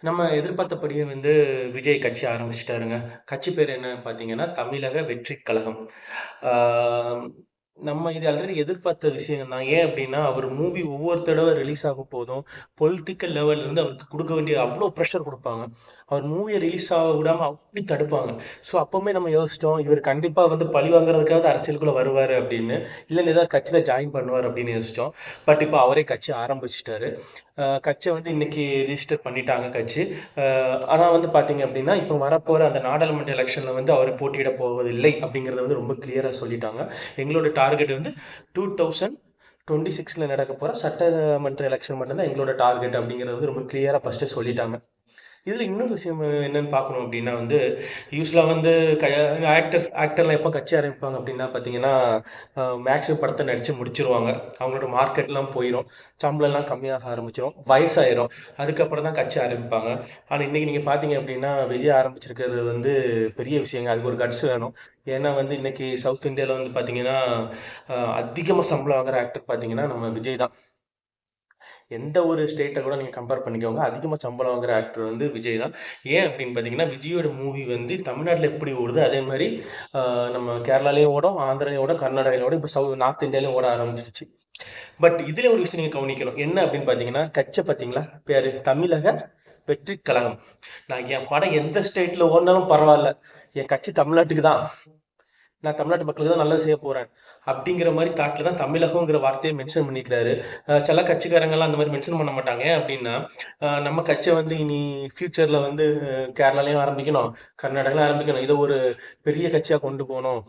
நம்ம எதிர்பார்த்தபடியே விஜய் கட்சி ஆரம்பிச்சுட்டாருங்க. கட்சி பேர் என்னன்னு பார்த்தீங்கன்னா, தமிழக வெற்றிக் கழகம். ஆ நம்ம இது ஆல்ரெடி எதிர்பார்த்த விஷயம் தான். ஏன் அப்டின்னா, அவர் மூவி ஒவ்வொரு தடவ ரிலீஸ் ஆகும் போதும், பொலிட்டிக்கல் லெவல்ல இருந்து அவருக்கு குடுக்க வேண்டிய அவ்ளோ பிரஷர் குடுப்பாங்க. அவர் மூவிய ரிலீஸ் ஆக விடாம அப்படி தடுப்பாங்க. ஸோ, அப்பவுமே நம்ம யோசிச்சோம், இவர் கண்டிப்பா பழி வாங்குறதுக்காவது அரசியலுக்குள்ள வருவாரு அப்படின்னு. இல்ல ஏதாவது கட்சியில ஜாயின் பண்ணுவார் அப்படின்னு யோசிச்சோம். பட் இப்ப அவரே கட்சி ஆரம்பிச்சுட்டாரு. கட்சிய இன்னைக்கு ரிஜிஸ்டர் பண்ணிட்டாங்க கட்சி. ஆனா பார்த்தீங்க அப்படின்னா, இப்போ வரப்போற அந்த நாடாளுமன்ற எலெக்ஷன்ல அவர் போட்டியிட போவதில்லை அப்படிங்கிறத ரொம்ப கிளியரா சொல்லிட்டாங்க. எங்களோட டார்கெட் 2026ல நடக்க போற சட்டமன்ற எலெக்ஷன் மட்டும் தான் எங்களோட டார்கெட் அப்படிங்கிறது ரொம்ப கிளியரா ஃபர்ஸ்ட்டே சொல்லிட்டாங்க. இதுல இன்னொரு விஷயம் என்னன்னு பார்க்கணும் அப்படின்னா யூஸ்வலா க ஆக்டர்லாம் எப்போ கட்சி ஆரம்பிப்பாங்க அப்படின்னா பார்த்தீங்கன்னா, மேக்ஸிமம் படத்தை நடிச்சு முடிச்சிருவாங்க. அவங்களோட மார்க்கெட்லாம் போயிரும். சம்பளம்லாம் கம்மியாக ஆரம்பிச்சிரும். வயசாயிரும். அதுக்கப்புறம் தான் கட்சி ஆரம்பிப்பாங்க. ஆனா இன்னைக்கு நீங்க பார்த்தீங்க அப்படின்னா, விஜய் ஆரம்பிச்சிருக்கிறது பெரிய விஷயங்க. அதுக்கு ஒரு கட்ஸ் வேணும். ஏன்னா இன்னைக்கு சவுத் இந்தியால பார்த்தீங்கன்னா, அதிகமா சம்பளம் வாங்குற ஆக்டர் பார்த்தீங்கன்னா, நம்ம விஜய் தான். எந்த ஒரு ஸ்டேட்டை கூட நீங்கள் கம்பேர் பண்ணிக்கோங்க, அதிகமாக சம்பளம் வாங்குற ஆக்டர் விஜய் தான். ஏன் அப்படின்னு பார்த்தீங்கன்னா, விஜயோட மூவி தமிழ்நாட்டில் எப்படி ஓடுது அதே மாதிரி நம்ம கேரளாலையும் ஓடும், ஆந்திராலையும் ஓடும், கர்நாடகாலையும் ஓடும், இப்போ நார்த் இந்தியாலையும் ஓட ஆரம்பிச்சிருச்சு. பட் இதுல ஒரு விஷயம் நீங்க கவனிக்கணும். என்ன அப்படின்னு பார்த்தீங்கன்னா, கட்ச பார்த்தீங்களா பேரு தமிழக வெற்றி கழகம். நான் என் படம் எந்த ஸ்டேட்ல ஓடினாலும் பரவாயில்ல, என் கட்சி தமிழ்நாட்டுக்கு தான். நான் தமிழ்நாட்டு மக்களுக்கு தான் நல்லது செய்ய போறேன் அப்படிங்கிற மாதிரி தாட்ல தான் தமிழகங்கிற வார்த்தையை மென்ஷன் பண்ணிக்கிறாரு. சில கட்சிக்காரங்கெல்லாம் அந்த மாதிரி மென்ஷன் பண்ண மாட்டாங்க. ஏன் அப்படின்னா, நம்ம கட்சியை இனி ஃபியூச்சர்ல கேரளாலையும் ஆரம்பிக்கணும், கர்நாடகாலையும் ஆரம்பிக்கணும், இதை ஒரு பெரிய கட்சியா கொண்டு போகணும்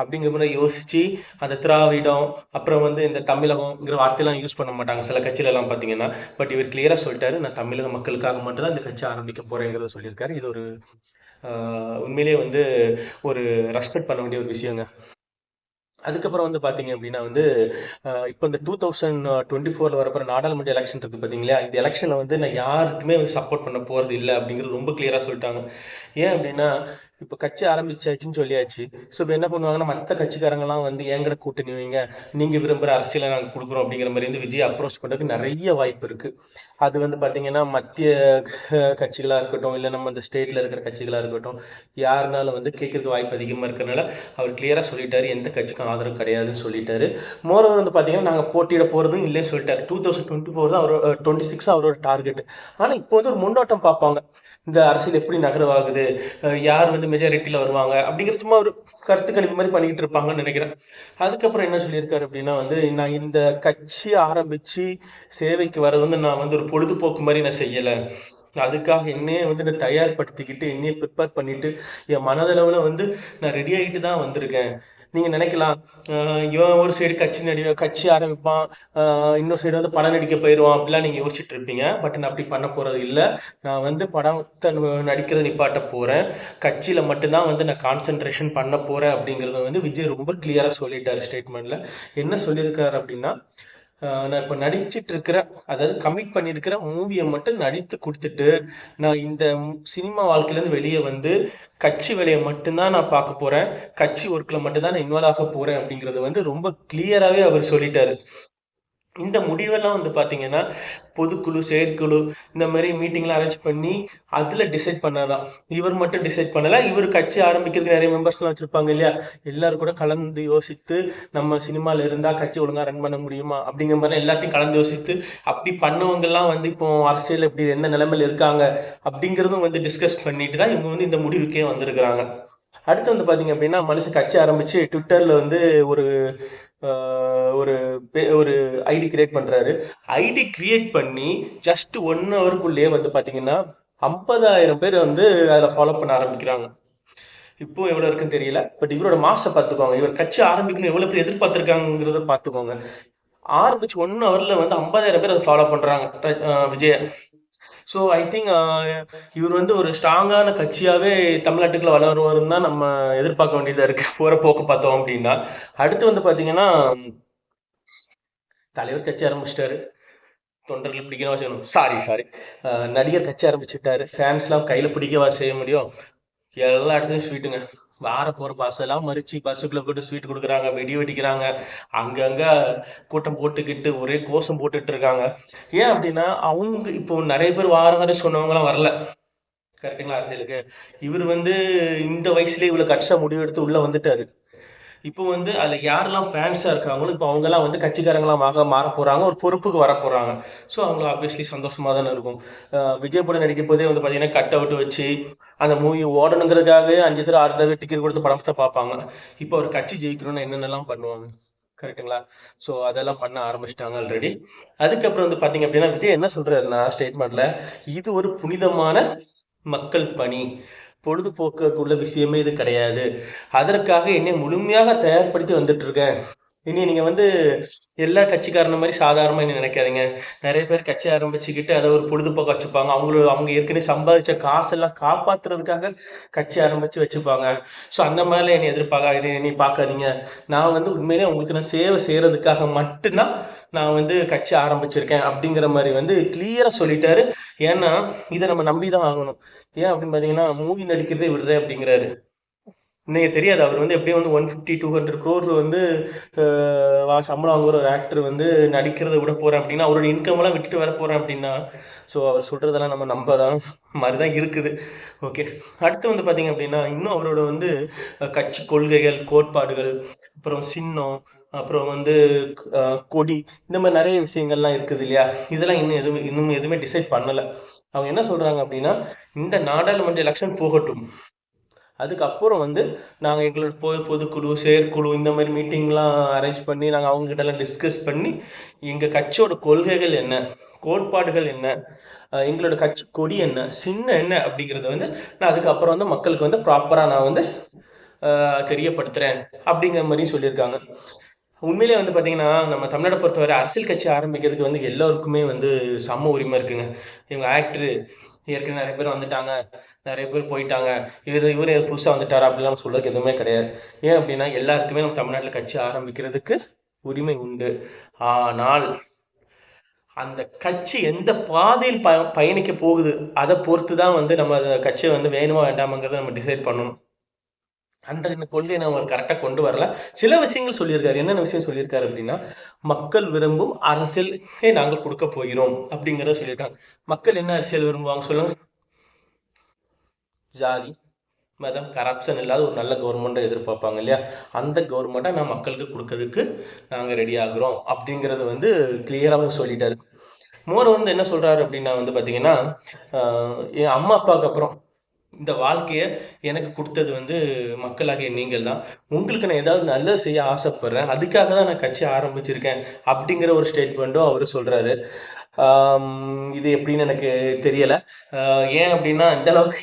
அப்படிங்கிற மாதிரி யோசிச்சு அந்த திராவிடம் அப்புறம் இந்த தமிழகம்ங்கிற வார்த்தையெல்லாம் யூஸ் பண்ண மாட்டாங்க சில கட்சியில எல்லாம் பார்த்தீங்கன்னா. பட் இவர் கிளியரா சொல்லிட்டாரு, நான் தமிழக மக்களுக்காக மட்டும் தான் இந்த கட்சி ஆரம்பிக்க போறேங்கிறத சொல்லியிருக்காரு. இது ஒரு உண்மையிலேயே ஒரு ரெஸ்பெக்ட் பண்ண வேண்டிய ஒரு விஷயங்க. அதுக்கப்புறம் பார்த்தீங்க அப்படின்னா இப்போ இந்த 2024ல வரப்போற நாடாளுமன்ற எலெக்ஷன் இருக்கு பார்த்தீங்களா, இந்த எலெக்ஷன்ல நான் யாருக்குமே சப்போர்ட் பண்ண போறது இல்லை அப்படிங்கிறது ரொம்ப கிளியரா சொல்லிட்டாங்க. ஏன் அப்படின்னா, இப்போ கட்சி ஆரம்பிச்சாச்சுன்னு சொல்லியாச்சு. ஸோ இப்போ என்ன பண்ணுவாங்கன்னா, மற்ற கட்சிக்காரங்கலாம் என்கூட கூட்டணி வைங்க, நீங்க விரும்புற அரசியலை நாங்க கொடுக்குறோம் அப்படிங்கிற மாதிரி விஜய் அப்ரோச் பண்றதுக்கு நிறைய வாய்ப்பு இருக்கு. அது பார்த்தீங்கன்னா, மத்திய கட்சிகளா இருக்கட்டும், இல்ல நம்ம இந்த ஸ்டேட்ல இருக்கிற கட்சிகளா இருக்கட்டும், யாருனாலும் கேட்கறதுக்கு வாய்ப்பு அதிகமா இருக்கிறனால அவர் கிளியரா சொல்லிட்டாரு, எந்த கட்சிக்கும் ஆதரவு கிடையாதுன்னு சொல்லிட்டாரு. மோரோவர் பார்த்தீங்கன்னா, நாங்க போட்டியிட போறதும் இல்லைன்னு சொல்லிட்டாரு. 2024 தான் அவரோட 26 அவரோட டார்கெட். ஆனா இப்போ ஒரு முன்னோட்டம் பார்ப்பாங்க. இந்த அரசியல் எப்படி நகரவாகுது, யார் மெஜாரிட்டியில வருவாங்க அப்படிங்கிற சும்மா ஒரு கருத்து கணிப்பு மாதிரி பண்ணிக்கிட்டு இருப்பாங்கன்னு நினைக்கிறேன். அதுக்கப்புறம் என்ன சொல்லியிருக்காரு அப்படின்னா நான் இந்த கட்சி ஆரம்பிச்சு சேவைக்கு வர்றது நான் ஒரு பொழுதுபோக்கு மாதிரி நான் செய்யல. அதுக்காக என்னையே நான் தயார்படுத்திக்கிட்டு என்னையே ப்ரிப்பேர் பண்ணிட்டு என் மனதளவுல நான் ரெடி ஆகிட்டு தான் வந்திருக்கேன். நீங்க நினைக்கலாம், இவன் ஒரு சைடு கட்சி ஆரம்பிப்பான், இன்னொரு சைடு படம் நடிக்க போயிடுவான் அப்படிலாம் நீங்க யோசிச்சுட்டு இருப்பீங்க. பட் நான் அப்படி பண்ண போறது இல்லை. நான் படத்தை நடிக்கிறத நிப்பாட்ட போறேன். கட்சியில மட்டும்தான் நான் கான்சென்ட்ரேஷன் பண்ண போறேன் அப்படிங்கறத விஜய் ரொம்ப கிளியரா சொல்லிட்டாரு ஸ்டேட்மெண்ட்ல. என்ன சொல்லியிருக்காரு அப்படின்னா, நான் இப்போ நடிச்சிட்டு இருக்கிற, அதாவது கமிட் பண்ணியிருக்கிற மூவியை மட்டும் நடித்து கொடுத்துட்டு நான் இந்த சினிமா வாழ்க்கையிலேருந்து வெளியே கட்சி வேலையை மட்டும்தான் நான் பார்க்க போறேன், கட்சி ஒர்க்கில் மட்டும்தான் நான் இன்வால்வ் ஆக போறேன் அப்படிங்கிறது ரொம்ப கிளியராகவே அவர் சொல்லிட்டாரு. இந்த முடிவெல்லாம் பார்த்தீங்கன்னா, பொதுக்குழு, செயற்குழு இந்த மாரி மீட்டிங்லாம் அரேஞ்ச் பண்ணி, அதுல டிசைட் பண்ணதான். இவர் மட்டும் டிசைட் பண்ணல. இவர் கட்சி ஆரம்பிக்கிறதுக்கு நெறைய மெம்பர்ஸ்லாம் வச்சிருப்பாங்க இல்லையா? எல்லாரும் கூட கலந்து யோசித்து, நம்ம சினிமால இருந்தா கட்சி ஒழுங்கா ரன் பண்ண முடியுமா? அப்படிங்கிற மாரி எல்லாத்தையும் கலந்து யோசித்து, அப்படி பண்ணவங்கலாம் இப்போ அரசியல்ல எப்படி எந்த நிலைமையில இருக்காங்க? அப்படிங்கிறதும் டிஸ்கஸ் பண்ணிட்டு தான் இவங்க இந்த முடிவுக்கே வந்திருக்கிறாங்க. அடுத்து பார்த்தீங்க அப்படின்னா, மனுஷன் கட்சி ஆரம்பிச்சு ட்விட்டர்ல ஒரு ஒரு ஒரு ஐடி கிரியேட் பண்றாரு. ஐடி கிரியேட் பண்ணி ஜஸ்ட் 1 ஹவருக்குள்ளேயே பார்த்தீங்கன்னா, 50,000 பேர் அதுல ஃபாலோ பண்ண ஆரம்பிக்கிறாங்க. இப்போ எவ்வளவு இருக்குன்னு தெரியல. பட் இவரோட மாச பார்த்துக்கோங்க. இவர் கட்சி ஆரம்பிக்கணும் எவ்வளவு பேர் எதிர்பார்த்திருக்காங்கிறத பார்த்துக்கோங்க. ஆரம்பிச்சு 1 ஹவர்ல 50,000 பேர் அதை ஃபாலோ பண்றாங்க விஜய. ஸோ ஐ திங்க் இவர் ஒரு ஸ்ட்ராங்கான கட்சியாவே தமிழ்நாட்டுக்குள்ள வளருவாருன்னு தான் நம்ம எதிர்பார்க்க வேண்டியதா இருக்கு. போற போக்கு பார்த்தோம் அப்படின்னா. அடுத்து பார்த்தீங்கன்னா, தலைவர் கட்சி ஆரம்பிச்சிட்டாரு. தொண்டர்கள் பிடிக்கவா செய்யணும், சாரி சாரி, நடிகர் கட்சி ஆரம்பிச்சுட்டாரு. ஃபேன்ஸ்லாம் கையில பிடிக்கவா செய்ய முடியும்? எல்லா இடத்துலையும் ஸ்வீட்டுங்க. வார போற பஸ் எல்லாம் மறிச்சு பஸ்ஸுக்குள்ள போட்டு ஸ்வீட் கொடுக்குறாங்க, வெடி வெடிக்கிறாங்க, அங்கங்க கூட்டம் போட்டுக்கிட்டு ஒரே கோஷம் போட்டுட்டு இருக்காங்க. ஏன் அப்படின்னா அவங்க இப்போ நிறைய பேர் வார வாரம் சொன்னவங்கலாம் வரல, கரெக்டுங்களா, அரசியலுக்கு. இவர் வந்து இந்த வயசுலயே இவ்வளவு கட்சா முடிவெடுத்து உள்ள வந்துட்டாரு. இப்போ வந்து அதுல யாரெல்லாம் ஃபேன்ஸா இருக்காங்களோ இப்போ அவங்கெல்லாம் வந்து கட்சிக்காரங்களாம் மாற போறாங்க, ஒரு பொறுப்புக்கு வர போறாங்க. ஸோ அவங்க ஆப்வியஸ்லி சந்தோஷமா தானே இருக்கும். விஜய் படம் நடிக்கும் போதே வந்து பார்த்தீங்கன்னா கட் அவுட் வச்சு அந்த மூவி ஓடணுங்கிறதுக்காகவே 5 தடவை 6 தடவை டிக்கெட் கொடுத்து படத்தை பார்ப்பாங்க. இப்போ ஒரு கட்சி ஜெயிக்கணும்னு என்னென்னலாம் பண்ணுவாங்க, கரெக்டுங்களா? ஸோ அதெல்லாம் பண்ண ஆரம்பிச்சிட்டாங்க ஆல்ரெடி. அதுக்கப்புறம் வந்து பார்த்தீங்க அப்படின்னா விஜய் என்ன சொல்றாருன்னா ஸ்டேட்மெண்ட்ல, இது ஒரு புனிதமான மக்கள் பணி, பொழுதுபோக்குள்ள விஷயமே இது கிடையாது, அதற்காக என்னை முழுமையாக தயார்படுத்தி வந்துட்டு இருக்கேன். இனி நீங்க வந்து எல்லா கட்சிக்காரன மாதிரி சாதாரணமா என்ன நினைக்காதீங்க. நிறைய பேர் கட்சி ஆரம்பிச்சுக்கிட்டு அதை ஒரு பொழுதுபோக்கா வச்சுப்பாங்க. அவங்க ஏற்கனவே சம்பாதிச்ச காசெல்லாம் காப்பாத்துறதுக்காக கட்சி ஆரம்பிச்சு வச்சுப்பாங்க. ஸோ அந்த மாதிரிலாம் என்னை எதிர்பார்க்க நீ பார்க்காதீங்க. நான் வந்து உண்மையிலே உங்களுக்கு நான் சேவை செய்யறதுக்காக மட்டும்தான் நான் வந்து கட்சி ஆரம்பிச்சிருக்கேன் அப்படிங்கிற மாதிரி வந்து கிளியரா சொல்லிட்டாரு. ஏன்னா இதை நம்ம நம்பிதான் ஆகணும். ஏன் அப்படின்னு பாத்தீங்கன்னா மூவி நடிக்கிறதே விடுறேன் அப்படிங்கிறாரு. நீங்க தெரியாது, அவர் வந்து எப்படியும் வந்து 150-200 crore வந்து சம்பளம் வாங்குற ஒரு ஆக்டர் வந்து நடிக்கிறத விட போறேன் அப்படின்னா, அவரோட இன்கம் எல்லாம் விட்டுட்டு வர போறேன் அப்படின்னா, ஸோ அவர் சொல்றதெல்லாம் நம்ம நம்பதான் மாதிரிதான் இருக்குது. ஓகே, அடுத்து வந்து பாத்தீங்க அப்படின்னா இன்னும் அவரோட வந்து கட்சி கொள்கைகள், கோட்பாடுகள், அப்புறம் சின்னம், அப்புறம் வந்து கொடி, இந்த மாதிரி நிறைய விஷயங்கள்லாம் இருக்குது இல்லையா, இதெல்லாம் இன்னும் எதுவுமே டிசைட் பண்ணல. அவங்க என்ன சொல்றாங்க அப்படின்னா, இந்த நாடாளுமன்ற எலெக்ஷன் போகட்டும், அதுக்கப்புறம் வந்து நாங்கள் எங்களோட பொதுக்குழு, செயற்குழு, இந்த மாதிரி மீட்டிங்லாம் அரேஞ்ச் பண்ணி நாங்கள் அவங்ககிட்ட எல்லாம் டிஸ்கஸ் பண்ணி எங்கள் கட்சியோட கொள்கைகள் என்ன, கோட்பாடுகள் என்ன, எங்களோட கட்சி கொடி என்ன, சின்னம் என்ன அப்படிங்கிறத வந்து நான் அதுக்கப்புறம் வந்து மக்களுக்கு வந்து ப்ராப்பராக நான் வந்து தெரியப்படுத்துகிறேன் அப்படிங்கிற மாதிரியும் சொல்லியிருக்காங்க. உண்மையிலே வந்து பார்த்தீங்கன்னா நம்ம தமிழ்நாட்டை பொறுத்தவரை அரசியல் கட்சி ஆரம்பிக்கிறதுக்கு வந்து எல்லோருக்குமே வந்து சம உரிமை இருக்குங்க. இவங்க ஆக்டரு ஏற்கனவே நிறைய பேர் வந்துட்டாங்க, நிறைய பேர் போயிட்டாங்க, இவர் புதுசாக வந்துட்டாரா அப்படிலாம் சொல்றதுக்கு எதுவுமே கிடையாது. ஏன் அப்படின்னா எல்லாருக்குமே நம்ம தமிழ்நாட்டில் கட்சி ஆரம்பிக்கிறதுக்கு உரிமை உண்டு. ஆனால் அந்த கட்சி எந்த பாதையில் பயணிக்க போகுது அதை பொறுத்து தான் வந்து நம்ம கட்சியை வந்து வேணுமா வேண்டாமாங்கிறத நம்ம டிசைட் பண்ணணும். அந்த கொள்கையை நம்ம கரெக்டாக கொண்டு வரல. சில விஷயங்கள் சொல்லியிருக்காரு. என்னென்ன விஷயம் சொல்லியிருக்காரு அப்படின்னா, மக்கள் விரும்பும் அரசியலை நாங்கள் கொடுக்க போகிறோம் அப்படிங்கிறத சொல்லியிருக்காங்க. மக்கள் என்ன அரசியல் விரும்புவாங்க சொல்லுங்க? ஜாதி, மதம், கரப்ஷன் இல்லாத ஒரு நல்ல கவர்மெண்ட்டை எதிர்பார்ப்பாங்க இல்லையா? அந்த கவர்மெண்ட்டை நான் மக்களுக்கு கொடுக்கறதுக்கு நாங்கள் ரெடி ஆகுறோம் அப்படிங்கிறது வந்து கிளியராக சொல்லிட்டாரு. மோர் வந்து என்ன சொல்றாரு அப்படின்னா வந்து பார்த்தீங்கன்னா, என் அம்மா அப்பாவுக்கு அப்புறம் இந்த வாழ்க்கையை எனக்கு கொடுத்தது வந்து மக்களாகிய நீங்கள் தான். உங்களுக்கு நான் ஏதாவது நல்லது செய்ய ஆசைப்படுறேன், அதுக்காக தான் நான் கட்சி ஆரம்பிச்சிருக்கேன் அப்படிங்கிற ஒரு ஸ்டேட்மெண்ட்டும் அவர் சொல்றாரு. இது எப்படின்னு எனக்கு தெரியல. ஏன் அப்படின்னா இந்த அளவுக்கு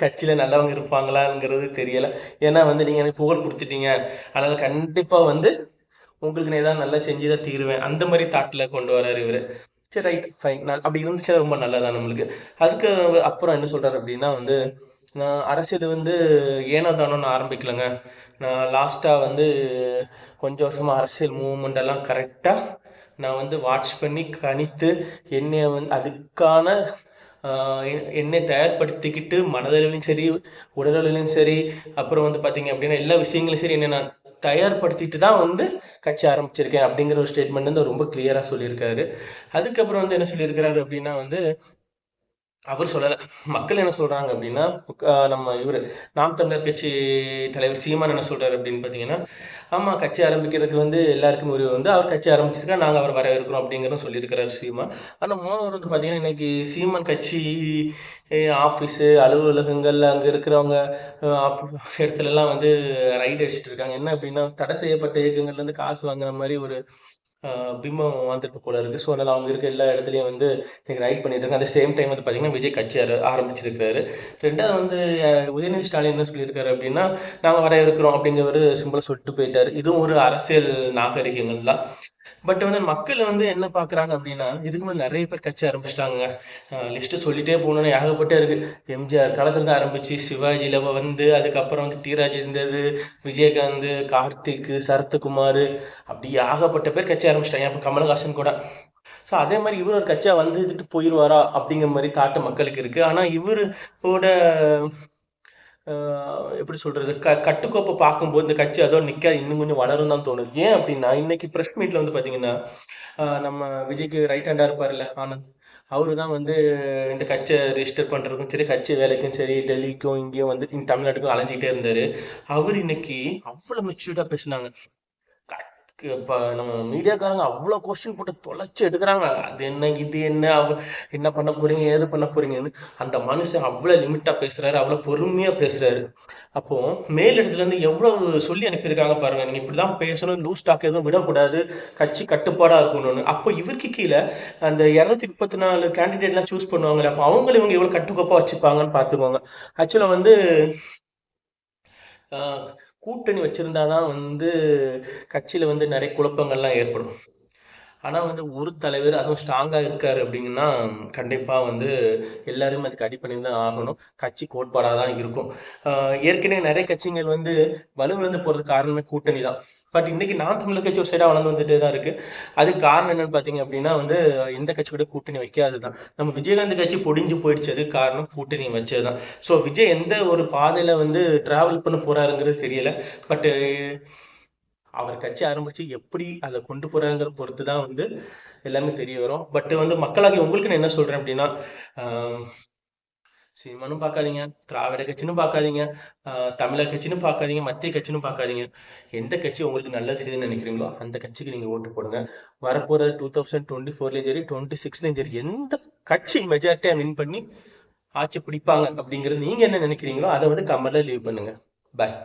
கட்சியில நல்லவங்க இருப்பாங்களாங்கிறது தெரியல. ஏன்னா வந்து நீங்க எனக்கு புகழ் கொடுத்துட்டீங்க, அதனால கண்டிப்பா வந்து உங்களுக்கு நான் ஏதாவது நல்லா செஞ்சுதான் தீருவேன், அந்த மாதிரி தாட்டில் கொண்டு வர்றாரு இவரு. சரி, ரைட், ஃபைன், அப்படி இருந்துச்சுன்னா ரொம்ப நல்லதான் நம்மளுக்கு. அதுக்கு அப்புறம் என்ன சொல்றாரு அப்படின்னா வந்து, நான் அரசியல் வந்து ஏனோ தானோன்னு ஆரம்பிக்கலைங்க. நான் லாஸ்ட்டாக வந்து கொஞ்சம் வருஷமாக அரசியல் மூவ்மெண்ட் எல்லாம் கரெக்டாக நான் வந்து வாட்ச் பண்ணி கணித்து என்னை வந்து அதுக்கான என்னை தயார்படுத்திக்கிட்டு மனதளவிலும் சரி, உடலளவிலும் சரி, அப்புறம் வந்து பார்த்தீங்க அப்படின்னா எல்லா விஷயங்களும் சரி, என்னை நான் தயார்படுத்திட்டு தான் வந்து கட்சி ஆரம்பிச்சிருக்கேன் அப்படிங்கிற ஒரு ஸ்டேட்மெண்ட் வந்து ரொம்ப கிளியராக சொல்லியிருக்காரு. அதுக்கப்புறம் வந்து என்ன சொல்லியிருக்கிறாரு அப்படின்னா வந்து, அவர் சொல்லலை, மக்கள் என்ன சொல்றாங்க அப்படின்னா, நம்ம இவர் நாம் தமிழர் கட்சி தலைவர் சீமான் என்ன சொல்றாரு அப்படின்னு பார்த்தீங்கன்னா, ஆமா கட்சி ஆரம்பிக்கிறதுக்கு வந்து எல்லாருக்கும் உரிமை வந்து அவர் கட்சி ஆரம்பிச்சிருக்கா, நாங்கள் அவர் வரவேற்கிறோம் அப்படிங்கிறதும் சொல்லியிருக்கிறாரு சீமான். ஆனால் மோனவர் வந்து பார்த்தீங்கன்னா இன்னைக்கு சீமான் கட்சி ஆஃபீஸு, அலுவலகங்கள், அங்கே இருக்கிறவங்க இடத்துலலாம் வந்து ரைடு அடிச்சுட்டு இருக்காங்க. என்ன அப்படின்னா தடை செய்யப்பட்ட இயக்கங்கள்லேருந்து காசு வாங்குற மாதிரி ஒரு பிம்பம் வந்துட்டு போல இருக்கு. ஸோ அதனால் அவங்க இருக்க எல்லா இடத்துலையும் வந்து இன்னைக்கு ரைட் பண்ணிட்டு இருக்காங்க. அட் சேம் டைம் வந்து பார்த்தீங்கன்னா விஜய் கட்சி ஆரம்பிச்சிருக்காரு. ரெண்டாவது வந்து உதயநிதி ஸ்டாலின் என்ன சொல்லியிருக்காரு அப்படின்னா, நாங்கள் வர இருக்கிறோம் அப்படிங்கிற ஒரு சிம்பிளை சொல்லிட்டு போயிட்டாரு. இதுவும் ஒரு அரசியல் நாகரிகங்கள் தான். பட் வந்து மக்கள் வந்து என்ன பார்க்குறாங்க அப்படின்னா, இதுக்கு மேலே நிறைய பேர் கட்சி ஆரம்பிச்சிட்டாங்க. லிஸ்ட்டு சொல்லிட்டே போகணுன்னு ஏகப்பட்டே இருக்கு. எம்ஜிஆர் காலத்துலேருந்து ஆரம்பிச்சு சிவாஜியில் வந்து அதுக்கப்புறம் வந்து டி ராஜேந்தர், விஜயகாந்த், கார்த்திக், சரத்குமார், அப்படி ஏகப்பட்ட பேர் கட்சி ஆரம்பிச்சிட்டாங்க. இப்போ கமலஹாசன் கூட. ஸோ அதே மாதிரி இவர் ஒரு கட்சியாக வந்துட்டு போயிடுவாரா அப்படிங்கிற மாதிரி தாட்டு மக்களுக்கு இருக்கு. ஆனால் இவரோட எப்படி சொல்றது, கட்டுக்கோப்பை பார்க்கும்போது இந்த கட்சி அதோட நிற்காது, இன்னும் கொஞ்சம் வளரும் தான் தோணுது. ஏன் அப்படின்னா இன்னைக்கு ப்ரெஸ் மீட்ல வந்து பார்த்தீங்கன்னா, நம்ம விஜய்க்கு ரைட் ஹேண்டா இருப்பார்ல ஆனந்த், அவரு தான் வந்து இந்த கட்சியை ரெஜிஸ்டர் பண்ணுறதுக்கும் சரி, கட்சி வேலைக்கும் சரி, டெல்லிக்கும் இங்கேயும் வந்து இங்க தமிழ்நாட்டுக்கும் அலைஞ்சிக்கிட்டே இருந்தார். அவர் இன்னைக்கு அவ்வளோ மெச்சூர்டாக பேசினாங்க. இப்போ நம்ம மீடியாக்காரங்க அவ்வளோ கொஸ்டின் போட்டு தொலைச்சி எடுக்கிறாங்க. அது என்ன, இது என்ன, என்ன பண்ண போறீங்க, ஏது பண்ண போறீங்கன்னு. அந்த மனுஷன் அவ்வளோ லிமிட்டாக பேசுறாரு, அவ்வளோ பொறுமையாக பேசுறாரு. அப்போ மேலிடத்துல இருந்து எவ்வளவு சொல்லி அனுப்பியிருக்காங்க பாருங்க, நீங்க இப்படிதான் பேசணும், லூஸ் டாக் எதுவும் விடக்கூடாது, கட்சி கட்டுப்பாடா இருக்கணும்னு. அப்போ இவருக்கு கீழே அந்த 234 கேண்டிடேட்லாம் சூஸ் பண்ணுவாங்களே, அப்போ அவங்களை இவங்க எவ்வளவு கட்டுக்கோப்பா வச்சுப்பாங்கன்னு பார்த்துக்கோங்க. ஆக்சுவலா வந்து ஆஹ், கூட்டணி வச்சிருந்தாதான் வந்து கட்சியில வந்து நிறைய குழப்பங்கள்லாம் ஏற்படும். ஆனா வந்து ஒரு தலைவர் அதுவும் ஸ்ட்ராங்கா இருக்காரு அப்படிங்கன்னா கண்டிப்பா வந்து எல்லாரும் அதுக்கு அடிப்பணி தான் ஆகணும். கட்சி கோட்பாடா தான் இருக்கும். ஏற்கனவே நிறைய கட்சிகள் வந்து வலுவிழந்து போறதுக்கு காரணமே கூட்டணி தான். பட் இன்னைக்கு நாம் தமிழர் கட்சி ஒரு சைடா வளர்ந்து வந்துட்டே தான் இருக்கு. அதுக்கு காரணம் என்னன்னு பாத்தீங்க அப்படின்னா வந்து எந்த கட்சி கூட கூட்டணி வைக்காதுதான். நம்ம விஜயகாந்த் கட்சி பொடிஞ்சு போயிடுச்சு, அது காரணம் கூட்டணி வச்சதுதான். ஸோ விஜய் எந்த ஒரு பாதையில வந்து டிராவல் பண்ண போறாருங்கிறது தெரியல. பட் அவர் கட்சி ஆரம்பிச்சு எப்படி அதை கொண்டு போறாங்கிற பொறுத்து தான் வந்து எல்லாமே தெரிய வரும். பட் வந்து மக்களாகி உங்களுக்கு நான் என்ன சொல்றேன் அப்படின்னா, சினிமானும் பார்க்காதீங்க, திராவிட கட்சின்னு பார்க்காதீங்க, தமிழர் கட்சின்னு பார்க்காதீங்க, மத்திய கட்சின்னு பார்க்காதீங்க. எந்த கட்சி உங்களுக்கு நல்லது செய்யுதுன்னு நினைக்கிறீங்களோ அந்த கட்சிக்கு நீங்க ஓட்டு போடுங்க. வரப்போற 2024லயும் சரி 26லயும் சரி எந்த கட்சி மெஜாரிட்டியா வின் பண்ணி ஆட்சி பிடிப்பாங்க அப்படிங்கிறது நீங்க என்ன நினைக்கிறீங்களோ அதை வந்து கமெண்ட்ல லீவ் பண்ணுங்க. பாய்.